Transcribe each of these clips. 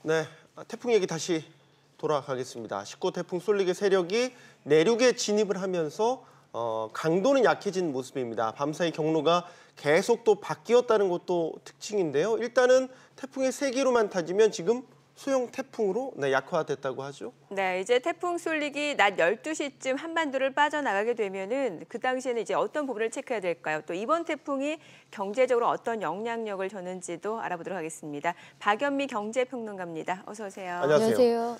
네, 태풍 얘기 다시 돌아가겠습니다. 19호 태풍 쏠릭의 세력이 내륙에 진입을 하면서 강도는 약해진 모습입니다. 밤사이 경로가 계속 또 바뀌었다는 것도 특징인데요. 일단은 태풍의 세기로만 따지면 지금 소형 태풍으로 약화됐다고 하죠. 네, 이제 태풍 쏠릭이 낮 12시쯤 한반도를 빠져나가게 되면은 그 당시에는 이제 어떤 부분을 체크해야 될까요? 또 이번 태풍이 경제적으로 어떤 영향력을 줬는지도 알아보도록 하겠습니다. 박연미 경제평론가입니다. 어서 오세요. 안녕하세요.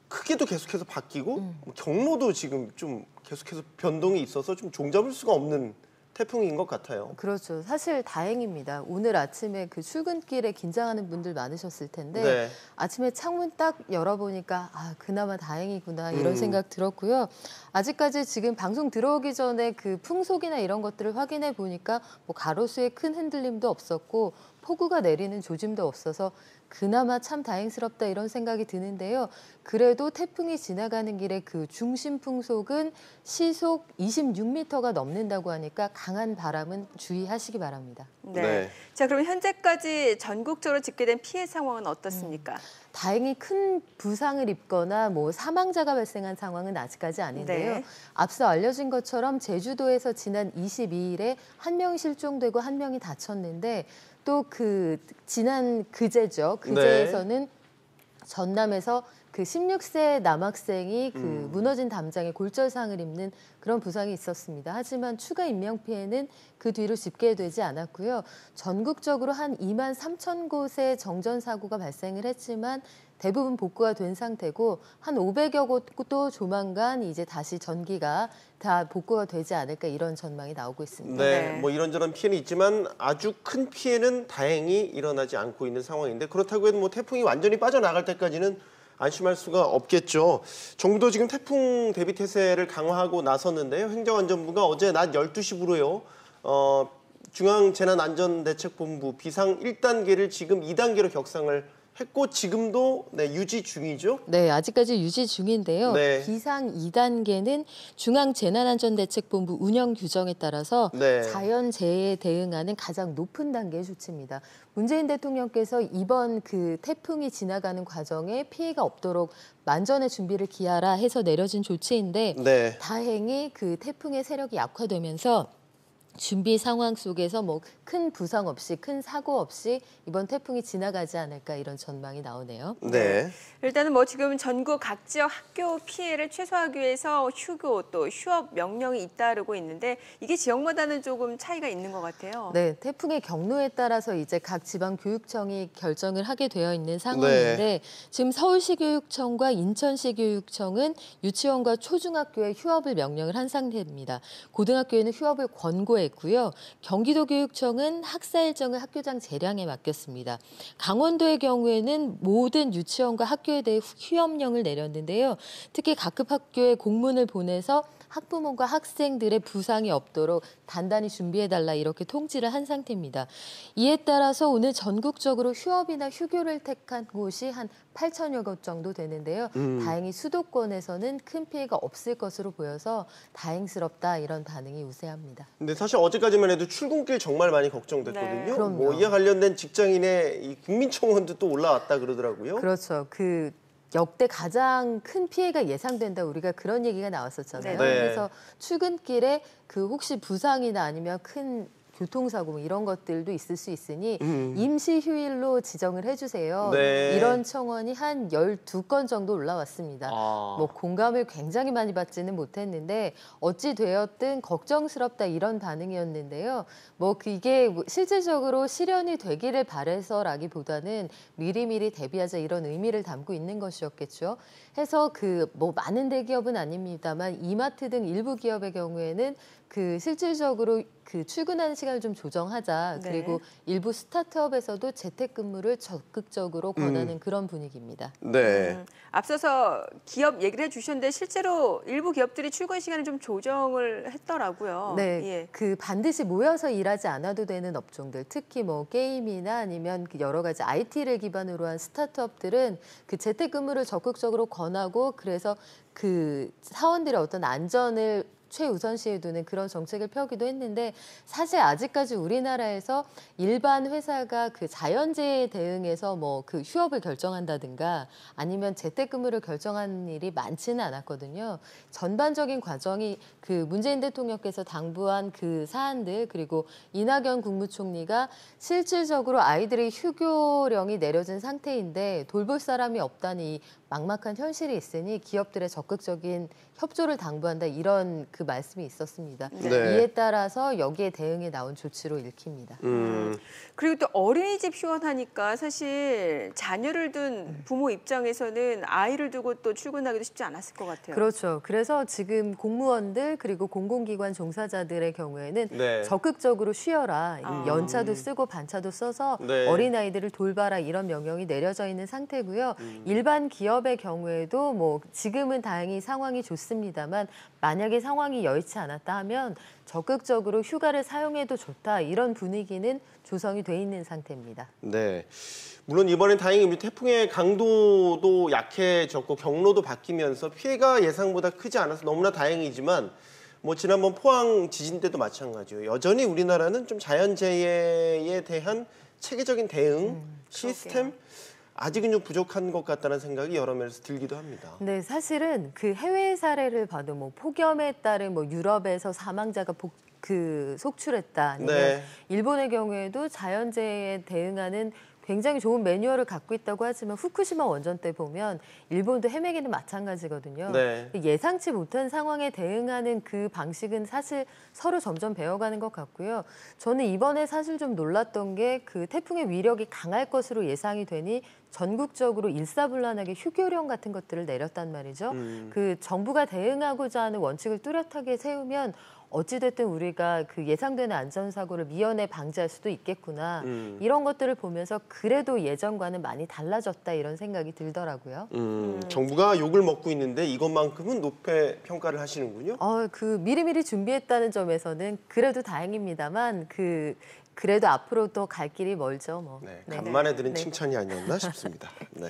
크기도 계속해서 바뀌고 경로도 지금 좀 계속해서 변동이 있어서 좀 종잡을 수가 없는 태풍인 것 같아요. 그렇죠. 사실 다행입니다. 오늘 아침에 그 출근길에 긴장하는 분들 많으셨을 텐데 네. 아침에 창문 딱 열어보니까 그나마 다행이구나 이런 생각 들었고요. 아직까지 지금 방송 들어오기 전에 그 풍속이나 이런 것들을 확인해 보니까 뭐 가로수에 큰 흔들림도 없었고 폭우가 내리는 조짐도 없어서 그나마 참 다행스럽다 이런 생각이 드는데요. 그래도 태풍이 지나가는 길에 그 중심 풍속은 시속 26m가 넘는다고 하니까 강한 바람은 주의하시기 바랍니다. 네. 자, 그럼 현재까지 전국적으로 집계된 피해 상황은 어떻습니까? 다행히 큰 부상을 입거나 뭐 사망자가 발생한 상황은 아직까지 아닌데요. 네. 앞서 알려진 것처럼 제주도에서 지난 22일에 한 명이 실종되고 한 명이 다쳤는데 또 그 지난 그제죠. 그제에서는 전남에서 그 16세 남학생이 그 무너진 담장에 골절상을 입는 그런 부상이 있었습니다. 하지만 추가 인명피해는 그 뒤로 집계되지 않았고요. 전국적으로 한 2만 3천 곳의 정전사고가 발생을 했지만 대부분 복구가 된 상태고 한 500여 곳도 조만간 이제 다시 전기가 다 복구가 되지 않을까 이런 전망이 나오고 있습니다. 네, 뭐 이런저런 피해는 있지만 아주 큰 피해는 다행히 일어나지 않고 있는 상황인데 그렇다고 해도 뭐 태풍이 완전히 빠져나갈 때까지는 안심할 수가 없겠죠. 정부도 지금 태풍 대비 태세를 강화하고 나섰는데요. 행정안전부가 어제 낮 12시부로요. 중앙재난안전대책본부 비상 1단계를 지금 2단계로 격상을 했고 지금도 유지 중이죠? 네, 아직까지 유지 중인데요. 네. 비상 2단계는 중앙재난안전대책본부 운영 규정에 따라서 자연재해에 대응하는 가장 높은 단계의 조치입니다. 문재인 대통령께서 이번 그 태풍이 지나가는 과정에 피해가 없도록 만전의 준비를 기하라 해서 내려진 조치인데 다행히 그 태풍의 세력이 약화되면서 준비 상황 속에서 뭐 큰 부상 없이 큰 사고 없이 이번 태풍이 지나가지 않을까 이런 전망이 나오네요. 네. 일단은 뭐 지금 전국 각 지역 학교 피해를 최소화하기 위해서 휴교 또 휴업 명령이 잇따르고 있는데 이게 지역마다는 조금 차이가 있는 것 같아요. 네, 태풍의 경로에 따라서 이제 각 지방 교육청이 결정을 하게 되어 있는 상황인데 지금 서울시 교육청과 인천시 교육청은 유치원과 초중학교에 휴업을 명령을 한 상태입니다. 고등학교에는 휴업을 권고했고요. 경기도 교육청은 학사 일정을 학교장 재량에 맡겼습니다. 강원도의 경우에는 모든 유치원과 학교에 대해 휴업령을 내렸는데요. 특히 각급 학교에 공문을 보내서 학부모과 학생들의 부상이 없도록 단단히 준비해달라 이렇게 통지를 한 상태입니다. 이에 따라서 오늘 전국적으로 휴업이나 휴교를 택한 곳이 한 8천여 곳 정도 되는데요. 다행히 수도권에서는 큰 피해가 없을 것으로 보여서 다행스럽다 이런 반응이 우세합니다. 근데 사실 어제까지만 해도 출근길 정말 많이 걱정됐거든요. 그럼요. 뭐 이와 관련된 직장인의 이 국민청원도 또 올라왔다 그러더라고요. 그렇죠. 역대 가장 큰 피해가 예상된다 우리가 그런 얘기가 나왔었잖아요. 그래서 출근길에 그 혹시 부상이나 아니면 큰 교통사고 이런 것들도 있을 수 있으니 임시 휴일로 지정을 해주세요. 이런 청원이 한 12건 정도 올라왔습니다. 뭐 공감을 굉장히 많이 받지는 못했는데 어찌 되었든 걱정스럽다 이런 반응이었는데요. 뭐 이게 실질적으로 실현이 되기를 바래서라기보다는 미리미리 대비하자 이런 의미를 담고 있는 것이었겠죠. 해서 뭐 많은 대기업은 아닙니다만 이마트 등 일부 기업의 경우에는 실질적으로 출근하는 시간을 좀 조정하자. 그리고 일부 스타트업에서도 재택근무를 적극적으로 권하는 그런 분위기입니다. 앞서서 기업 얘기를 해주셨는데 실제로 일부 기업들이 출근 시간을 좀 조정을 했더라고요. 네, 반드시 모여서 일하지 않아도 되는 업종들, 특히 뭐 게임이나 아니면 여러 가지 IT를 기반으로 한 스타트업들은 재택근무를 적극적으로 권하고 그래서 사원들의 어떤 안전을 최우선시에 두는 그런 정책을 펴기도 했는데 사실 아직까지 우리나라에서 일반 회사가 그 자연재해에 대응해서 뭐 그 휴업을 결정한다든가 아니면 재택근무를 결정하는 일이 많지는 않았거든요. 전반적인 과정이 그 문재인 대통령께서 당부한 그 사안들 그리고 이낙연 국무총리가 실질적으로 아이들의 휴교령이 내려진 상태인데 돌볼 사람이 없다는 이 막막한 현실이 있으니 기업들의 적극적인 협조를 당부한다 이런 그 말씀이 있었습니다. 네. 이에 따라서 여기에 대응해 나온 조치로 읽힙니다. 그리고 또 어린이집 휴원하니까 사실 자녀를 둔 부모 입장에서는 아이를 두고 또 출근하기도 쉽지 않았을 것 같아요. 그렇죠. 그래서 지금 공무원들 그리고 공공기관 종사자들의 경우에는 네. 적극적으로 쉬어라. 연차도 쓰고 반차도 써서 네. 어린아이들을 돌봐라 이런 명령이 내려져 있는 상태고요. 일반 기업의 경우에도 뭐 지금은 다행히 상황이 좋습니다만 만약에 상황이 여의치 않았다 하면 적극적으로 휴가를 사용해도 좋다 이런 분위기는 조성이 돼 있는 상태입니다. 네. 물론 이번엔 다행히 우리 태풍의 강도도 약해졌고 경로도 바뀌면서 피해가 예상보다 크지 않아서 너무나 다행이지만 뭐 지난번 포항 지진 때도 마찬가지예요. 여전히 우리나라는 좀 자연재해에 대한 체계적인 대응 시스템 아직은 좀 부족한 것 같다는 생각이 여러 면에서 들기도 합니다. 네, 사실은 그 해외 사례를 봐도 뭐 폭염에 따른 뭐 유럽에서 사망자가 속출했다. 아니면 네. 일본의 경우에도 자연재해에 대응하는 굉장히 좋은 매뉴얼을 갖고 있다고 하지만 후쿠시마 원전 때 보면 일본도 헤매기는 마찬가지거든요. 네. 예상치 못한 상황에 대응하는 그 방식은 사실 서로 점점 배워가는 것 같고요. 저는 이번에 사실 좀 놀랐던 게 그 태풍의 위력이 강할 것으로 예상이 되니 전국적으로 일사불란하게 휴교령 같은 것들을 내렸단 말이죠. 그 정부가 대응하고자 하는 원칙을 뚜렷하게 세우면 어찌됐든 우리가 그 예상되는 안전사고를 미연에 방지할 수도 있겠구나. 이런 것들을 보면서 그래도 예전과는 많이 달라졌다 이런 생각이 들더라고요. 정부가 욕을 먹고 있는데 이것만큼은 높게 평가를 하시는군요. 그 미리미리 준비했다는 점에서는 그래도 다행입니다만 그래도 앞으로 또 갈 길이 멀죠. 뭐. 네, 네. 간만에 들은 네. 칭찬이 아니었나 싶습니다. 네.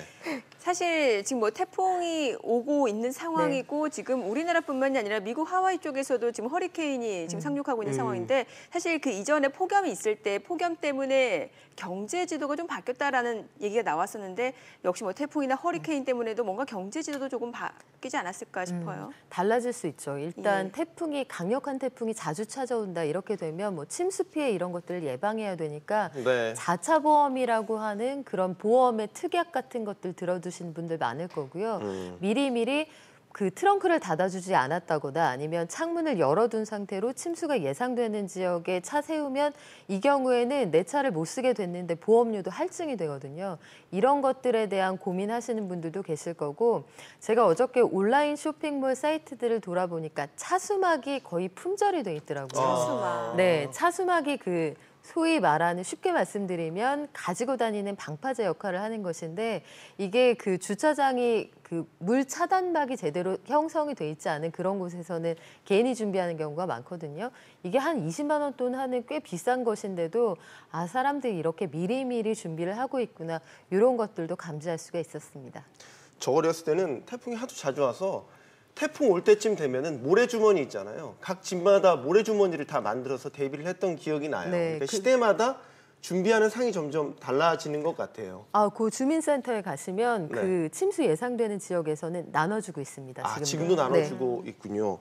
사실 지금 뭐 태풍이 오고 있는 상황이고 지금 우리나라뿐만이 아니라 미국 하와이 쪽에서도 지금 허리케인이 지금 상륙하고 있는 상황인데 사실 그 이전에 폭염이 있을 때 폭염 때문에 경제 지도가 좀 바뀌었다라는 얘기가 나왔었는데 역시 뭐 태풍이나 허리케인 때문에도 뭔가 경제 지도도 조금 바뀌지 않았을까 싶어요. 달라질 수 있죠. 일단 예. 강력한 태풍이 자주 찾아온다 이렇게 되면 뭐 침수 피해 이런 것들을 예방해야 되니까 네. 자차 보험이라고 하는 그런 보험의 특약 같은 것들 들어두신 분들 많을 거고요. 미리미리 그 트렁크를 닫아주지 않았다거나 아니면 창문을 열어둔 상태로 침수가 예상되는 지역에 차 세우면 이 경우에는 내 차를 못 쓰게 됐는데 보험료도 할증이 되거든요. 이런 것들에 대한 고민하시는 분들도 계실 거고 제가 어저께 온라인 쇼핑몰 사이트들을 돌아보니까 차수막이 거의 품절이 돼 있더라고요. 차수막. 네, 차수막이 그 소위 말하는 쉽게 말씀드리면 가지고 다니는 방파제 역할을 하는 것인데 이게 그 주차장이 그 물 차단막이 제대로 형성이 돼 있지 않은 그런 곳에서는 개인이 준비하는 경우가 많거든요. 이게 한 20만 원 돈 하는 꽤 비싼 것인데도 사람들이 이렇게 미리미리 준비를 하고 있구나 이런 것들도 감지할 수가 있었습니다. 저 어렸을 때는 태풍이 하도 자주 와서 태풍 올 때쯤 되면은 모래주머니 있잖아요. 각 집마다 모래주머니를 다 만들어서 대비를 했던 기억이 나요. 네, 그러니까 시대마다 준비하는 상이 점점 달라지는 것 같아요. 그 주민센터에 가시면 네. 그 침수 예상되는 지역에서는 나눠주고 있습니다. 지금도 네. 나눠주고 있군요.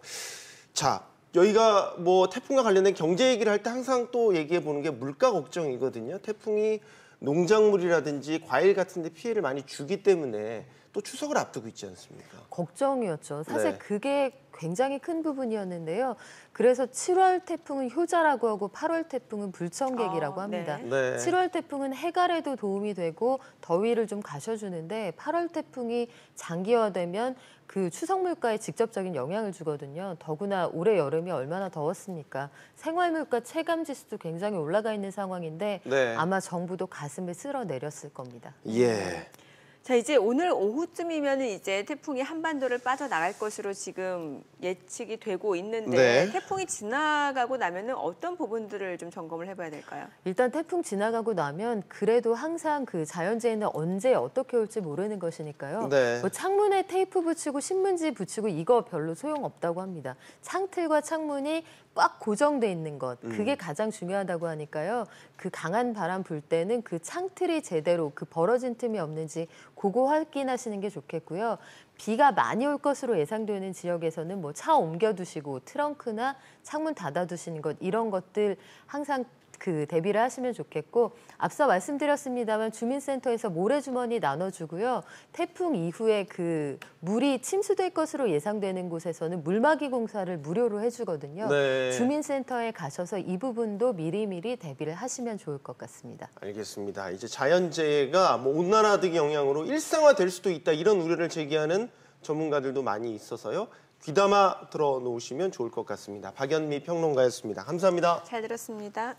자, 저희가 뭐 태풍과 관련된 경제 얘기를 할 때 항상 또 얘기해 보는 게 물가 걱정이거든요. 태풍이 농작물이라든지 과일 같은 데 피해를 많이 주기 때문에 또 추석을 앞두고 있지 않습니까? 걱정이었죠. 사실 네. 그게 굉장히 큰 부분이었는데요. 그래서 7월 태풍은 효자라고 하고 8월 태풍은 불청객이라고 합니다. 네. 네. 7월 태풍은 해갈에도 도움이 되고 더위를 좀 가셔주는데 8월 태풍이 장기화되면 그 추석 물가에 직접적인 영향을 주거든요. 더구나 올해 여름이 얼마나 더웠습니까? 생활물가 체감 지수도 굉장히 올라가 있는 상황인데 네. 아마 정부도 가슴을 쓸어내렸을 겁니다. 예. 자, 이제 오늘 오후쯤이면 이제 태풍이 한반도를 빠져나갈 것으로 지금 예측이 되고 있는데 네. 태풍이 지나가고 나면은 어떤 부분들을 좀 점검을 해봐야 될까요? 일단 태풍 지나가고 나면 그래도 항상 그 자연재해는 언제 어떻게 올지 모르는 것이니까요. 네. 뭐 창문에 테이프 붙이고 신문지 붙이고 이거 별로 소용없다고 합니다. 창틀과 창문이 꽉 고정돼 있는 것, 그게 가장 중요하다고 하니까요. 그 강한 바람 불 때는 그 창틀이 제대로 그 벌어진 틈이 없는지 그거 확인하시는 게 좋겠고요. 비가 많이 올 것으로 예상되는 지역에서는 뭐 차 옮겨두시고 트렁크나 창문 닫아두시는 것 이런 것들 항상 그 대비를 하시면 좋겠고 앞서 말씀드렸습니다만 주민센터에서 모래주머니 나눠주고요. 태풍 이후에 그 물이 침수될 것으로 예상되는 곳에서는 물막이 공사를 무료로 해주거든요. 네. 주민센터에 가셔서 이 부분도 미리미리 대비를 하시면 좋을 것 같습니다. 알겠습니다. 이제 자연재해가 뭐 온난화 등의 영향으로 일상화될 수도 있다 이런 우려를 제기하는 전문가들도 많이 있어서요. 귀담아 들어놓으시면 좋을 것 같습니다. 박연미 평론가였습니다. 감사합니다. 잘 들었습니다.